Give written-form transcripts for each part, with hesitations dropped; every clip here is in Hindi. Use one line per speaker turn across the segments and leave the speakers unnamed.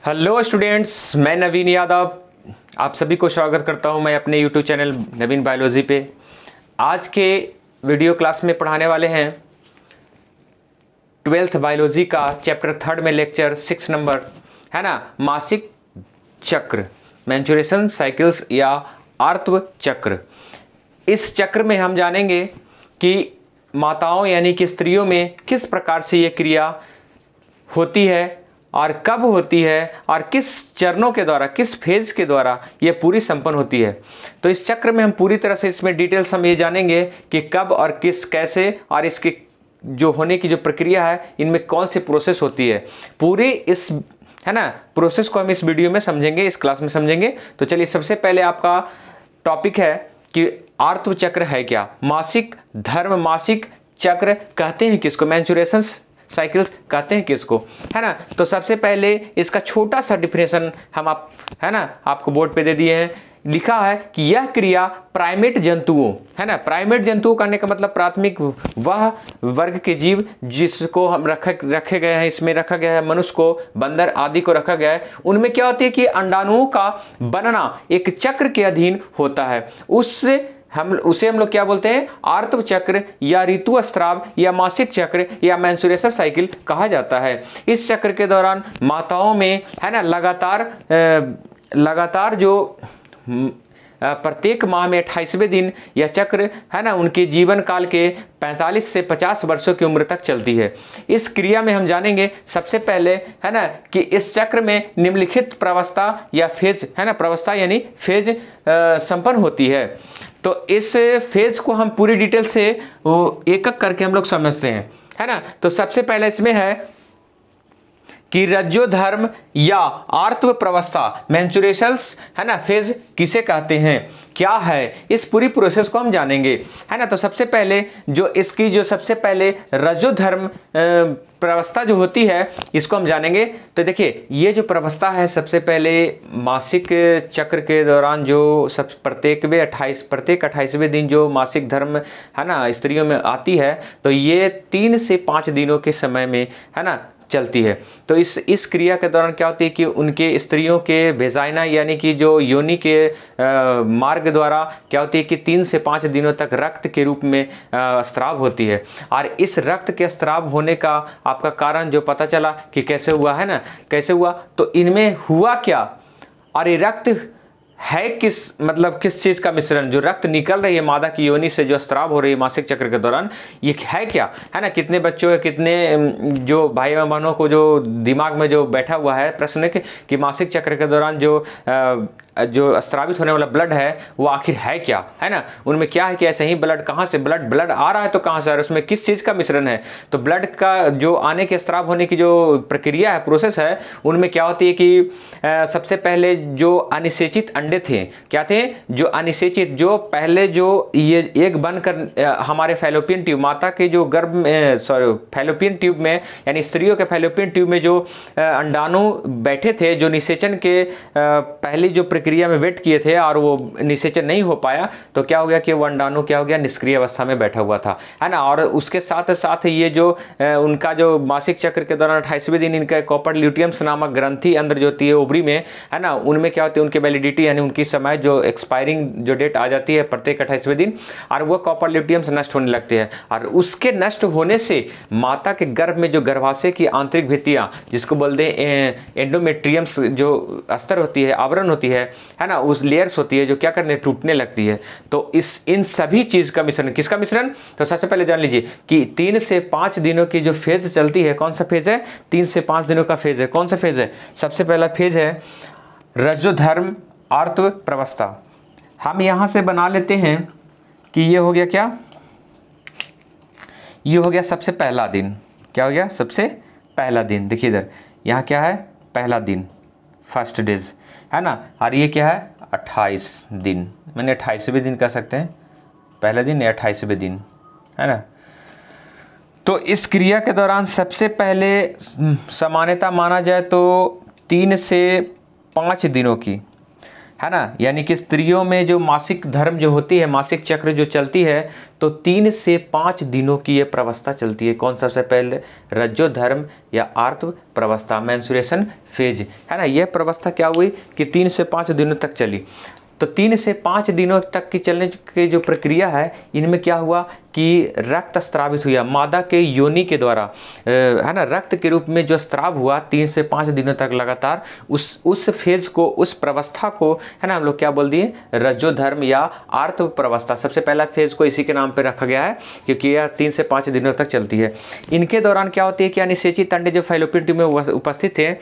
हेलो स्टूडेंट्स, मैं नवीन यादव आप सभी को स्वागत करता हूं मैं अपने यूट्यूब चैनल नवीन बायोलॉजी पे। आज के वीडियो क्लास में पढ़ाने वाले हैं 12th बायोलॉजी का चैप्टर 3 में लेक्चर 6 नंबर है ना, मासिक चक्र, मेंस्ट्रुएशन साइकिल्स या आर्तव चक्र। इस चक्र में हम जानेंगे कि माताओं यानी कि स्त्रियों में किस प्रकार से ये क्रिया होती है और कब होती है और किस चरणों के द्वारा, किस फेज के द्वारा ये पूरी संपन्न होती है। तो इस चक्र में हम पूरी तरह से इसमें डिटेल्स हम ये जानेंगे कि कब और किस कैसे और इसके जो होने की जो प्रक्रिया है, इनमें कौन सी प्रोसेस होती है, पूरी इस है ना प्रोसेस को हम इस वीडियो में समझेंगे, इस क्लास में समझेंगे। तो चलिए, सबसे पहले आपका टॉपिक है कि आर्तव चक्र है क्या। मासिक धर्म मासिक चक्र कहते हैं किसको, मेंस्ट्रुएशन साइकिल्स कहते हैं किसको, है ना। तो सबसे पहले इसका छोटा सा डिफिनेशन हम है ना आपको बोर्ड पे दे दिए हैं। लिखा है कि यह क्रिया प्राइमेट जंतुओं, है ना, प्राइमेट जंतुओं करने का मतलब प्राथमिक वह वर्ग के जीव जिसको हम रखे गए हैं, इसमें रखा गया है मनुष्य को, बंदर आदि को रखा गया है। उनमें क्या होती है कि अंडाणुओं का बनना एक चक्र के अधीन होता है। उसे हम लोग क्या बोलते हैं, आर्तव चक्र या ऋतुस्राव या मासिक चक्र या मेंस्ट्रुएशन साइकिल कहा जाता है। इस चक्र के दौरान माताओं में है ना लगातार जो प्रत्येक माह में 28वें दिन यह चक्र है ना उनके जीवन काल के 45 से 50 वर्षों की उम्र तक चलती है। इस क्रिया में हम जानेंगे सबसे पहले है ना कि इस चक्र में निम्नलिखित प्रावस्था या फेज, है ना, प्रावस्था यानी फेज संपन्न होती है। तो इस फेज को हम पूरी डिटेल से एक एक करके हम लोग समझते हैं, है ना। तो सबसे पहले इसमें है कि रज्जोधर्म या आर्तव प्रावस्था, मेंस्ट्रुएशंस, है ना, फेज किसे कहते हैं, क्या है, इस पूरी प्रोसेस को हम जानेंगे, है ना। तो सबसे पहले जो इसकी जो सबसे पहले रज्जोधर्म प्रावस्था जो होती है, इसको हम जानेंगे। तो देखिए, ये जो प्रावस्था है, सबसे पहले मासिक चक्र के दौरान जो प्रत्येक 28वें दिन जो मासिक धर्म है ना स्त्रियों में आती है, तो ये 3 से 5 दिनों के समय में है ना चलती है। तो इस क्रिया के दौरान क्या होती है कि उनके स्त्रियों के वेजाइना यानी कि जो योनि के मार्ग द्वारा क्या होती है कि 3 से 5 दिनों तक रक्त के रूप में स्राव होती है। और इस रक्त के स्राव होने का आपका कारण जो पता चला कि कैसे हुआ, है ना, कैसे हुआ, तो इनमें हुआ क्या, और ये रक्त है किस चीज का मिश्रण, जो रक्त निकल रही है मादा की योनि से, जो स्राव हो रही है मासिक चक्र के दौरान, ये है क्या, है ना। कितने बच्चों कितने जो भाई बहनों को जो दिमाग में जो बैठा हुआ है प्रश्न कि मासिक चक्र के दौरान जो स्रावित होने वाला ब्लड है वो आखिर है क्या, है ना। उनमें क्या है कि ऐसे ही ब्लड कहाँ से ब्लड आ रहा है, तो कहाँ से आ रहा है, उसमें किस चीज़ का मिश्रण है। तो ब्लड का जो आने के स्राव होने की जो प्रक्रिया है, प्रोसेस है, उनमें क्या होती है कि सबसे पहले जो अनिषेचित अंडे थे, क्या थे, जो अनिषेचित, जो पहले जो ये एक बनकर हमारे फैलोपियन ट्यूब, माता के जो गर्भ में, फैलोपियन ट्यूब में यानी स्त्रियों के फैलोपियन ट्यूब में जो अंडाणु बैठे थे, जो निषेचन के पहली जो प्रक्रिया में वेट किए थे और वो निषेचन नहीं हो पाया, तो क्या हो गया कि वो अंडाणु क्या हो गया, निष्क्रिय अवस्था में बैठा हुआ था, है ना। और उसके साथ साथ ये जो उनका जो मासिक चक्र के दौरान 28वें दिन इनका कॉपर ल्यूटियम्स नामक ग्रंथि अंदर जो होती है ओवरी में, है ना, उनमें क्या होती है, उनकी वैलिडिटी यानी उनकी समय जो एक्सपायरिंग जो डेट आ जाती है प्रत्येक 28वें दिन, और वो कॉपर ल्यूटियम्स नष्ट होने लगते हैं। और उसके नष्ट होने से माता के गर्भ में जो गर्भाशय की आंतरिक भित्तियाँ, जिसको बोलते हैं एंडोमेट्रियम्स, जो अस्तर होती है, आवरण होती है ना, उस लेयर्स होती है, जो क्या करने टूटने लगती है। तो इन सभी चीज का मिश्रण, किसका मिश्रण, तो सबसे पहले जान लीजिए कि 3 से 5 दिनों की जो फेज चलती है, कौन सा फेज है, 3 से 5 दिनों का फेज है, कौन सा फेज है, सबसे पहला फेज है रज्जोधर्म आर्तव प्रावस्था। हम यहां से बना लेते हैं कि ये हो गया क्या, ये हो गया सबसे पहला दिन, क्या हो गया, सबसे पहला दिन। देखिए इधर, यहाँ क्या है, पहला दिन, फर्स्ट डेज, है ना। और ये क्या है, 28 दिन, मैंने 28वें दिन कह सकते हैं, पहला दिन या 28वें दिन, है ना। तो इस क्रिया के दौरान सबसे पहले सामान्यता माना जाए तो 3 से 5 दिनों की, है ना, यानी कि स्त्रियों में जो मासिक धर्म जो होती है, मासिक चक्र जो चलती है, तो 3 से 5 दिनों की ये प्रवस्था चलती है। कौन सबसे पहले? रज्जो धर्म या आर्तव प्रवस्था, मेंस्ट्रुएशन फेज, है ना। यह प्रवस्था क्या हुई कि 3 से 5 दिनों तक चली। तो 3 से 5 दिनों तक की चलने की जो प्रक्रिया है, इनमें क्या हुआ कि रक्त स्त्रावित हुआ मादा के योनि के द्वारा, है ना, रक्त के रूप में जो स्त्राव हुआ 3 से 5 दिनों तक लगातार, उस फेज को, उस प्रवस्था को, है ना, हम लोग क्या बोल दिए? रज्जोधर्म या आर्तव प्रवस्था। सबसे पहला फेज को इसी के नाम पे रखा गया है क्योंकि यह 3 से 5 दिनों तक चलती है। इनके दौरान क्या होती है कि अनिषेचित अंडे जो फैलोपियन ट्यूब में उपस्थित थे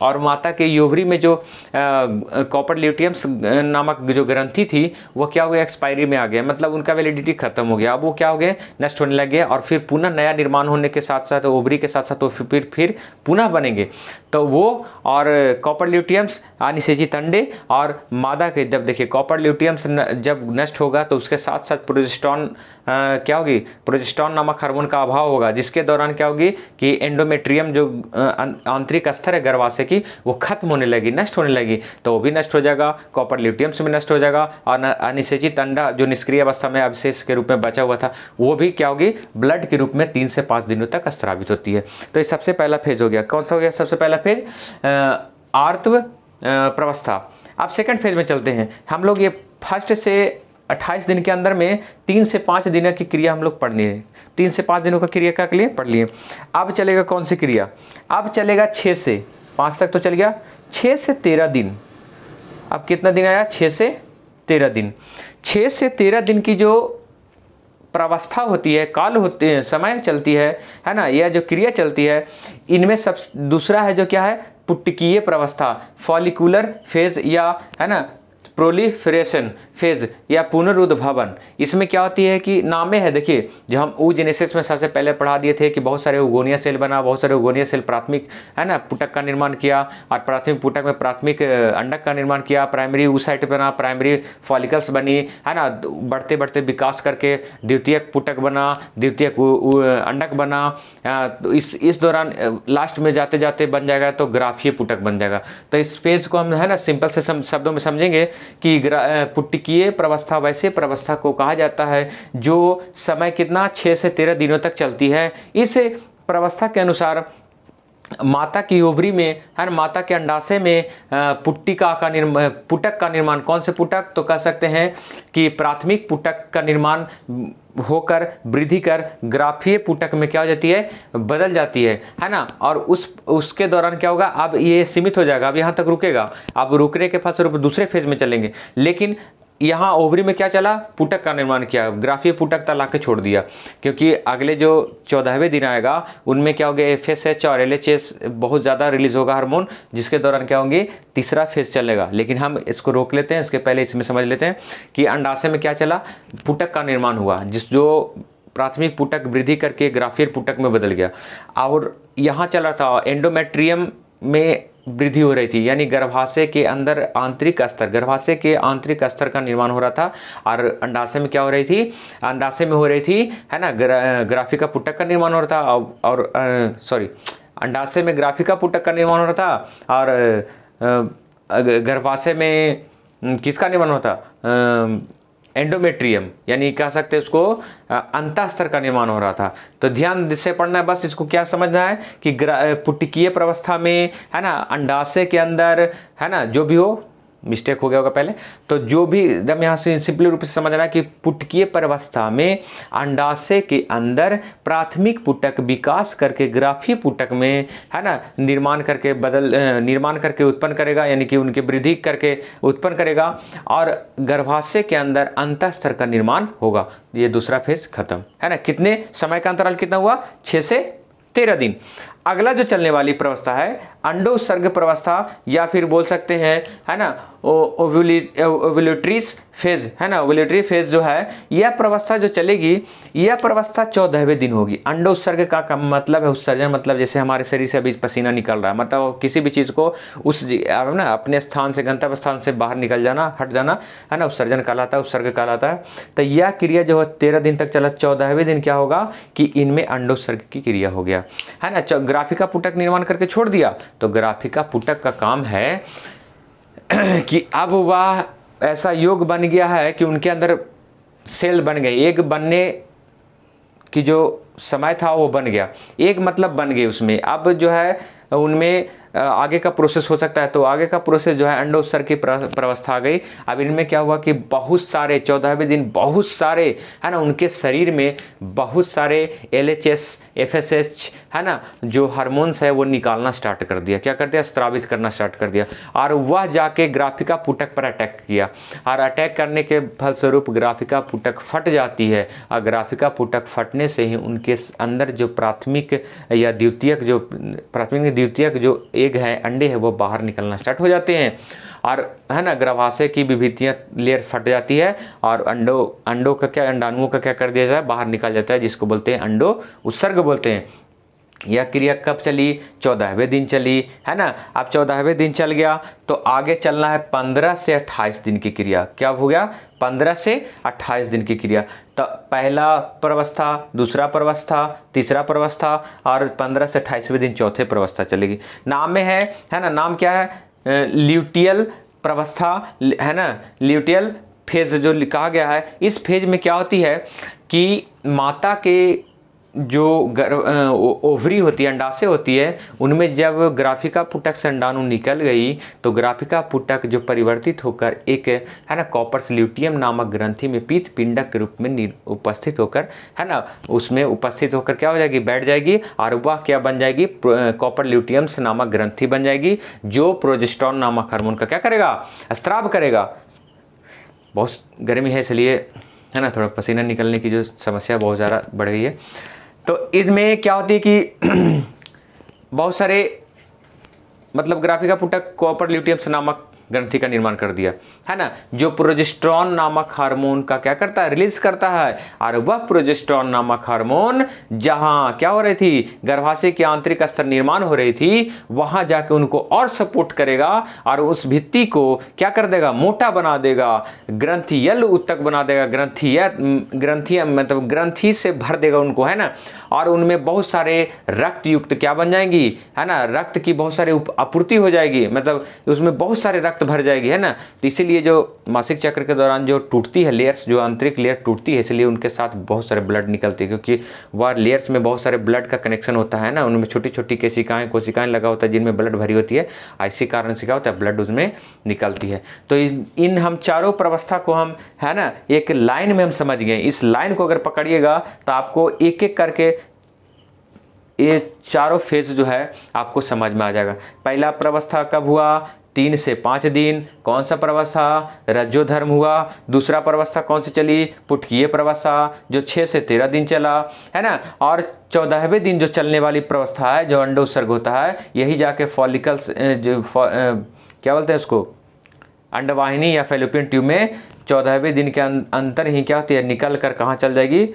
और माता के योवरी में जो कॉपर ल्यूटियम्स नामक जो ग्रंथि थी वो क्या हो गया? एक्सपायरी में आ गया, मतलब उनका वैलिडिटी खत्म हो गया। अब वो क्या हो गए? नष्ट होने लगे और फिर पुनः नया निर्माण होने के साथ साथ ओवरी के साथ साथ वो फिर पुनः बनेंगे। तो वो और कॉपर ल्यूटियम्स अनिषेचित अंडे और मादा के, जब देखिए कॉपर ल्यूटियम्स जब नष्ट होगा तो उसके साथ साथ प्रोजेस्टेरॉन क्या होगी? प्रोजेस्टेरॉन नामक हार्मोन का अभाव होगा, जिसके दौरान क्या होगी कि एंडोमेट्रियम जो आंतरिक स्तर है गर्भाशय की, वो खत्म होने लगी, नष्ट होने लगी। तो वो भी नष्ट हो जाएगा, कॉपर ल्यूटियम्स भी नष्ट हो जाएगा और अनिषेचित अंडा जो निष्क्रिय अवस्था में अवशेष के रूप में बचा हुआ था वो भी क्या होगी? ब्लड के रूप में 3 से 5 दिनों तक स्रावित होती है। तो ये सबसे पहला फेज हो गया। कौन सा हो गया सबसे पहला फेज? आर्तव प्रवस्था। अब सेकंड फेज में चलते हैं हम लोग। ये फर्स्ट से 28 दिन के अंदर में 3 से 5 दिनों की क्रिया हम लोग पढ़नी है। 3 से 5 दिनों का क्रिया का लिए पढ़ लिए। अब चलेगा कौन सी क्रिया? अब चलेगा 6 से 5 तक तो चल गया, 6 से 13 दिन। अब कितना दिन आया? 6 से 13 दिन। 6 से 13 दिन की जो प्रावस्था होती है, काल होते हैं, समय चलती है ना, यह जो क्रिया चलती है, इनमें सब दूसरा है जो क्या है? पुटकीय प्रावस्था, फॉलिकुलर फेज या, है ना, प्रोलिफरेशन फेज या पुनरुद्भवन। इसमें क्या होती है कि नामे है, देखिए जो हम oogenesis में सबसे पहले पढ़ा दिए थे कि बहुत सारे ओगोनिया सेल बना, बहुत सारे ओगोनिया सेल प्राथमिक, है ना, पुटक का निर्माण किया और प्राथमिक पुटक में प्राथमिक अंडक का निर्माण किया, प्राइमरी ऊसाइट बना, प्राइमरी फॉलिकल्स बनी, है ना, बढ़ते बढ़ते विकास करके द्वितीयक पुटक बना, द्वितीयक अंडक बना। तो इस दौरान लास्ट में जाते जाते बन जाएगा तो ग्राफीय पुटक बन जाएगा। तो इस फेज को हम, है ना, सिंपल से शब्दों में समझेंगे कि पुटकीय प्रवस्था वैसे प्रवस्था को कहा जाता है जो समय कितना? 6 से 13 दिनों तक चलती है। इस प्रवस्था के अनुसार माता की ओवरी में, हर माता के अंडाशय में पुट्टिका का निर्माण, पुटक का निर्माण, कौन से पुटक? तो कह सकते हैं कि प्राथमिक पुटक का निर्माण होकर वृद्धि कर ग्राफीय पुटक में क्या हो जाती है? बदल जाती है ना। और उसके दौरान क्या होगा? अब ये सीमित हो जाएगा, अब यहाँ तक रुकेगा। अब रुकने के फलस्वरूप दूसरे फेज में चलेंगे, लेकिन यहाँ ओवरी में क्या चला? पुटक का निर्माण किया, ग्राफीय पुटक तक लाके छोड़ दिया, क्योंकि अगले जो 14वें दिन आएगा उनमें क्या हो गया? FSH और LHS बहुत ज़्यादा रिलीज होगा हार्मोन, जिसके दौरान क्या होंगे? तीसरा फेज चलेगा। लेकिन हम इसको रोक लेते हैं, इसके पहले इसमें समझ लेते हैं कि अंडाशय में क्या चला? पुटक का निर्माण हुआ, जो प्राथमिक पुटक वृद्धि करके ग्राफीय पुटक में बदल गया। और यहाँ चला था एंडोमेट्रियम में वृद्धि हो रही थी, यानी गर्भाशय के अंदर आंतरिक स्तर, गर्भाशय के आंतरिक स्तर का निर्माण हो रहा था। और अंडाशय में क्या हो रही थी? अंडाशय में हो रही थी, है ना, ग्राफिका पुटक का निर्माण हो रहा था। और अंडाशय में ग्राफिका पुटक का निर्माण हो रहा था और गर्भाशय में किसका निर्माण होता? एंडोमेट्रियम, यानी कह सकते हैं उसको अंतःस्तर का निर्माण हो रहा था। तो ध्यान से पढ़ना है, बस इसको क्या समझना है कि पुटकीय प्रावस्था में, है ना, अंडाशय के अंदर, है ना, जो भी हो, मिस्टेक हो गया होगा पहले, तो जो भी एकदम यहाँ से सिंपली रूप से समझना है कि पुटकीय प्रावस्था में अंडाशय के अंदर प्राथमिक पुटक विकास करके ग्राफीय पुटक में, है ना, निर्माण करके उत्पन्न करेगा, यानी कि उनकी वृद्धि करके उत्पन्न करेगा और गर्भाशय के अंदर अंतःस्तर का निर्माण होगा। ये दूसरा फेज खत्म, है ना। कितने समय का अंतराल कितना हुआ? 6 से 13 दिन। अगला जो चलने वाली प्रावस्था है अंडोत्सर्ग प्रावस्था, या फिर बोल सकते हैं, है ना, ओव्यूलेटरी फेज, है ना, ओव्यूलेटरी फेज जो है, यह प्रावस्था जो चलेगी, यह प्रावस्था 14वें दिन होगी। अंडोत्सर्ग का मतलब है उत्सर्जन, मतलब जैसे हमारे शरीर से अभी पसीना निकल रहा है, मतलब किसी भी चीज़ को उस, ना, अपने स्थान से, गंतव्य स्थान से बाहर निकल जाना, हट जाना, है ना, उत्सर्जन कहलाता है, उत्सर्ग कहलाता है। तो यह क्रिया जो है 13 दिन तक चला। 14वें दिन क्या होगा कि इनमें अंडोत्सर्ग की क्रिया हो गया, है ना। ग्राफिका पुटक निर्माण करके छोड़ दिया, तो ग्राफिका पुटक का काम है कि अब वह ऐसा योग बन गया है कि उनके अंदर सेल बन गए, एग बनने की जो समय था वो बन गया, एक मतलब बन गए उसमें। अब जो है उनमें आगे का प्रोसेस हो सकता है, तो आगे का प्रोसेस जो है अंडो उत्सर्ग की प्रवस्था आ गई। अब इनमें क्या हुआ कि बहुत सारे 14वें दिन बहुत सारे है ना उनके शरीर में बहुत सारे LHS FSH है ना जो हार्मोन्स है वो निकालना स्टार्ट कर दिया। क्या कर दिया? स्रावित करना स्टार्ट कर दिया। और वह जाके ग्राफिका पुटक पर अटैक किया, और अटैक करने के फलस्वरूप ग्राफिका पुटक फट जाती है। और ग्राफिका पुटक फटने से ही उनके अंदर जो प्राथमिक या द्वितीयक जो एग है, अंडे है, वो बाहर निकलना स्टार्ट हो जाते हैं। और है ना गर्भाशय की विभिन्न लेयर फट जाती है और अंडों का क्या, अंडाणुओं का क्या कर दिया जाए, बाहर निकल जाता है, जिसको बोलते हैं अंडो उत्सर्ग बोलते हैं। यह क्रिया कब चली? 14वें दिन चली, है ना। अब 14वें दिन चल गया तो आगे चलना है 15 से 28 दिन की क्रिया। क्या हो गया? 15 से 28 दिन की क्रिया। तो पहला प्रवस्था, दूसरा प्रवस्था, तीसरा प्रवस्था और 15 से 28वें दिन चौथे प्रवस्था चलेगी। नाम में है ना, नाम क्या है? ल्यूटियल प्रवस्था, है ना, ल्यूटियल फेज जो कहा गया है। इस फेज में क्या होती है कि माता के जो ओवरी होती है, अंडाशय होती है, उनमें जब ग्राफिका पुटक से अंडाणु निकल गई तो ग्राफिका पुटक जो परिवर्तित होकर एक है ना कॉपर्स ल्यूटियम नामक ग्रंथि में पीत पिंडक के रूप में उपस्थित होकर, है ना, उसमें उपस्थित होकर क्या हो जाएगी? बैठ जाएगी। और वह क्या बन जाएगी? कॉपर ल्यूटियम्स नामक ग्रंथि बन जाएगी, जो प्रोजेस्टेरोन नामक हार्मोन का क्या करेगा? स्त्राव करेगा। बहुत गर्मी है इसलिए है ना थोड़ा पसीना निकलने की जो समस्या बहुत ज़्यादा बढ़ गई है। तो इसमें क्या होती है कि बहुत सारे मतलब ग्राफिका पुटक कॉपर ल्यूटियम्स नामक ग्रंथि का निर्माण कर दिया, है ना, जो प्रोजेस्टेरोन नामक हार्मोन का क्या करता है? रिलीज करता है। और वह प्रोजेस्टेरोन नामक हार्मोन जहां क्या हो रही थी? गर्भाशय की आंतरिक स्तर निर्माण हो रही थी, वहां जाके उनको और सपोर्ट करेगा और उस भित्ति को क्या कर देगा? मोटा बना देगा, ग्रंथियल उत्तक बना देगा, ग्रंथि मतलब ग्रंथि से भर देगा उनको, है ना। और उनमें बहुत सारे रक्त युक्त क्या बन जाएंगी, है ना, रक्त की बहुत सारी आपूर्ति हो जाएगी, मतलब उसमें बहुत सारे रक्त भर जाएगी, है ना। तो इसीलिए जो मासिक चक्र के दौरान जो टूटती है लेयर्स, जो आंतरिक लेयर टूटती है, इसलिए उनके साथ बहुत सारे ब्लड निकलते हैं, क्योंकि वह लेयर्स में बहुत सारे ब्लड का कनेक्शन होता है ना, उनमें छोटी छोटी कोशिकाएं लगा होता है जिनमें ब्लड भरी होती है। इसी कारण से क्या होता है? ब्लड उसमें निकलती है। तो इन हम चारों प्रवस्था को हम, है ना, एक लाइन में हम समझ गए। इस लाइन को अगर पकड़िएगा तो आपको एक एक करके ये चारों फेज जो है आपको समझ में आ जाएगा। पहला प्रवस्था कब हुआ? 3 से 5 दिन। कौन सा प्रवस्था? रज्जोधर्म हुआ। दूसरा प्रवस्था कौन सी चली? पुटकीय प्रवस्था, जो 6 से 13 दिन चला, है ना। और 14वें दिन जो चलने वाली प्रवस्था है, जो अंडो उत्सर्ग होता है, यही जाके फॉलिकल्स जो क्या बोलते हैं उसको, अंडवाहिनी या फैलोपियन ट्यूब में 14वें दिन के अंतर ही क्या होती है? निकल कर कहाँ चल जाएगी?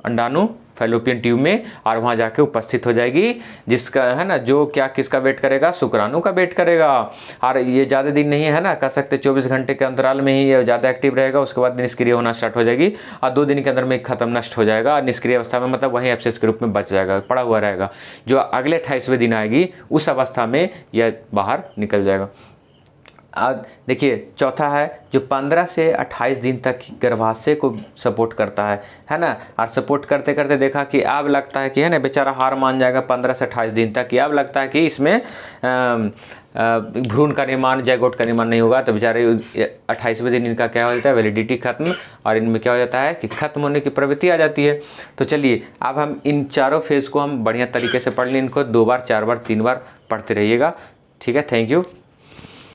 अंडाणु फैलोपियन ट्यूब में, और वहाँ जाके उपस्थित हो जाएगी, जिसका है ना जो क्या किसका वेट करेगा? शुक्राणु का वेट करेगा। और ये ज़्यादा दिन नहीं है ना, कह सकते 24 घंटे के अंतराल में ही ये ज़्यादा एक्टिव रहेगा, उसके बाद निष्क्रिय होना स्टार्ट हो जाएगी और 2 दिन के अंदर में खत्म नष्ट हो जाएगा। निष्क्रिय अवस्था में मतलब वहीं एब्सेस के रूप में बच जाएगा, पड़ा हुआ रहेगा। जो अगले 28वें दिन आएगी उस अवस्था में यह बाहर निकल जाएगा। अब देखिए चौथा है जो 15 से 28 दिन तक गर्भाशय को सपोर्ट करता है ना। और सपोर्ट करते करते देखा कि अब लगता है कि है ना बेचारा हार मान जाएगा 15 से 28 दिन तक, कि अब लगता है कि इसमें भ्रूण का निर्माण, जैगोट का निर्माण नहीं होगा। तो बेचारे 28वें दिन इनका क्या हो जाता है? वैलिडिटी खत्म, और इनमें क्या हो जाता है कि खत्म होने की प्रवृत्ति आ जाती है। तो चलिए अब हम इन चारों फेज को हम बढ़िया तरीके से पढ़ लें, इनको 2 बार 4 बार 3 बार पढ़ते रहिएगा। ठीक है, थैंक यू।